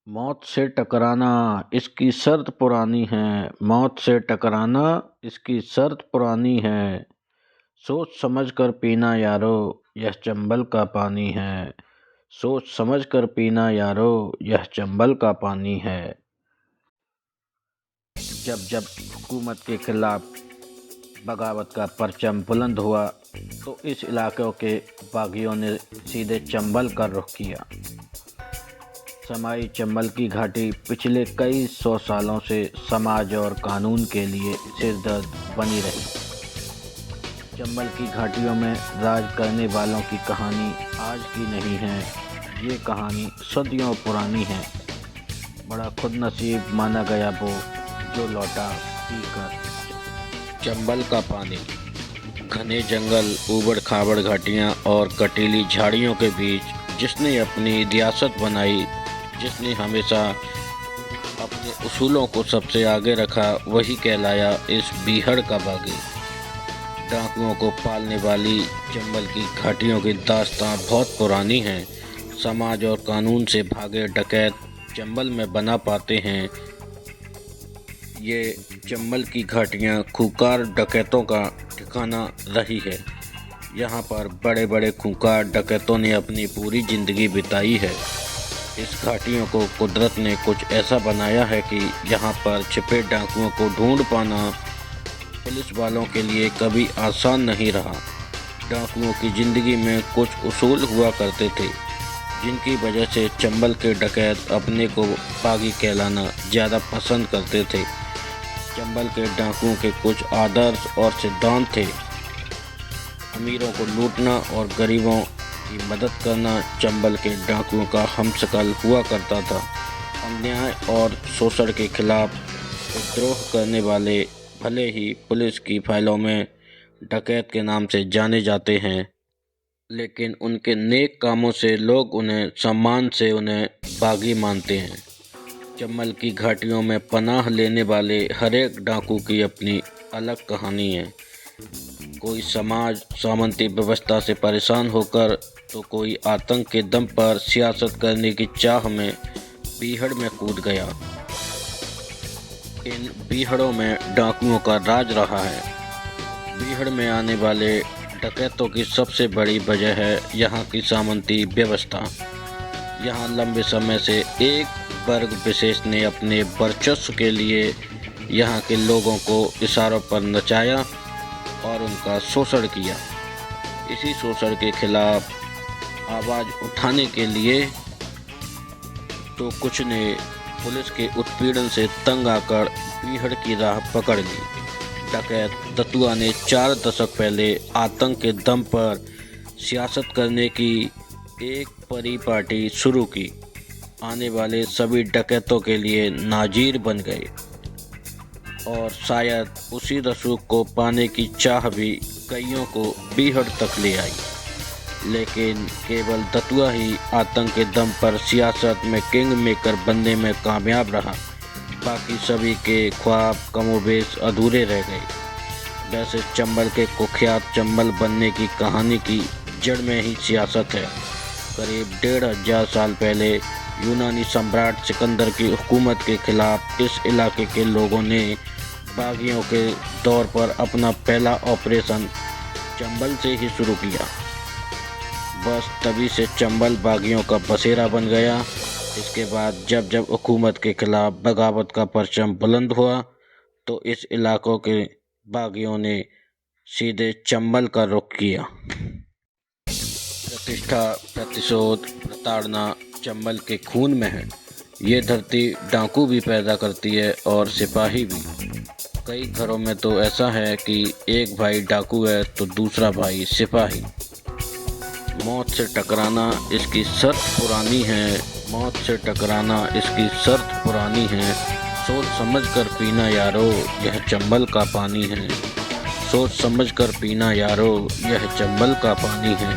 मौत से टकराना इसकी शर्त पुरानी है। मौत से टकराना इसकी शर्त पुरानी है। सोच समझ कर पीना यारो, यह चंबल का पानी है। सोच समझ कर पीना यारो, यह चंबल का पानी है। जब जब हुकूमत के खिलाफ बगावत का परचम बुलंद हुआ तो इस इलाके के बागियों ने सीधे चंबल का रुख किया। समाई चंबल की घाटी पिछले कई सौ सालों से समाज और कानून के लिए सिरदर्द बनी रही। चंबल की घाटियों में राज करने वालों की कहानी आज की नहीं है, ये कहानी सदियों पुरानी है। बड़ा खुदनसीब माना गया वो जो लौटा पीकर चंबल का पानी। घने जंगल, ऊबड़ खाबड़ घाटियाँ और कटीली झाड़ियों के बीच जिसने अपनी रियासत बनाई, जिसने हमेशा अपने उसूलों को सबसे आगे रखा, वही कहलाया इस बीहड़ का बागी। डाकुओं को पालने वाली चंबल की घाटियों की दास्तां बहुत पुरानी है। समाज और कानून से भागे डकैत चंबल में बना पाते हैं। ये चंबल की घाटियाँ खूंखार डकैतों का ठिकाना रही है। यहाँ पर बड़े बड़े खूंखार डकैतों ने अपनी पूरी ज़िंदगी बिताई है। इस घाटियों को कुदरत ने कुछ ऐसा बनाया है कि यहाँ पर छिपे डाकुओं को ढूंढ पाना पुलिस वालों के लिए कभी आसान नहीं रहा। डाकुओं की ज़िंदगी में कुछ उसूल हुआ करते थे जिनकी वजह से चंबल के डकैत अपने को बागी कहलाना ज़्यादा पसंद करते थे। चंबल के डाकुओं के कुछ आदर्श और सिद्धांत थे। अमीरों को लूटना और गरीबों की मदद करना चंबल के डाकुओं का हमशक्ल हुआ करता था। अन्याय और शोषण के खिलाफ विद्रोह करने वाले भले ही पुलिस की फाइलों में डकैत के नाम से जाने जाते हैं, लेकिन उनके नेक कामों से लोग उन्हें सम्मान से उन्हें बागी मानते हैं। चंबल की घाटियों में पनाह लेने वाले हर एक डाकू की अपनी अलग कहानी है। कोई समाज सामंती व्यवस्था से परेशान होकर तो कोई आतंक के दम पर सियासत करने की चाह में बीहड़ में कूद गया। इन बीहड़ों में डाकुओं का राज रहा है। बीहड़ में आने वाले डकैतों की सबसे बड़ी वजह है यहाँ की सामंती व्यवस्था। यहाँ लंबे समय से एक वर्ग विशेष ने अपने वर्चस्व के लिए यहाँ के लोगों को इशारों पर नचाया और उनका शोषण किया। इसी शोषण के खिलाफ आवाज़ उठाने के लिए तो कुछ ने पुलिस के उत्पीड़न से तंग आकर बीहड़ की राह पकड़ ली। डकैत दतुआ ने 4 दशक पहले आतंक के दम पर सियासत करने की एक परिपाटी शुरू की। आने वाले सभी डकैतों के लिए नाजीर बन गए और शायद उसी रसूख को पाने की चाह भी कईयों को बीहड़ तक ले आई। लेकिन केवल दतुआ ही आतंक के दम पर सियासत में किंग मेकर बनने में कामयाब रहा। बाकी सभी के ख्वाब कमोबेश अधूरे रह गए। वैसे चंबल के कुख्यात चंबल बनने की कहानी की जड़ में ही सियासत है। करीब 1500 साल पहले यूनानी सम्राट सिकंदर की हुकूमत के खिलाफ इस इलाके के लोगों ने बागियों के दौर पर अपना पहला ऑपरेशन चंबल से ही शुरू किया। बस तभी से चंबल बागियों का बसेरा बन गया। इसके बाद जब जब हुकूमत के खिलाफ बगावत का परचम बुलंद हुआ तो इस इलाकों के बागियों ने सीधे चंबल का रुख किया। प्रतिष्ठा, प्रतिशोध, प्रताड़ना चंबल के खून में है। ये धरती डाकू भी पैदा करती है और सिपाही भी। कई घरों में तो ऐसा है कि एक भाई डाकू है तो दूसरा भाई सिपाही। मौत से टकराना इसकी शर्त पुरानी है। मौत से टकराना इसकी शर्त पुरानी है। सोच समझ कर पीना यारो, यह चंबल का पानी है। सोच समझ कर पीना यारो, यह चंबल का पानी है।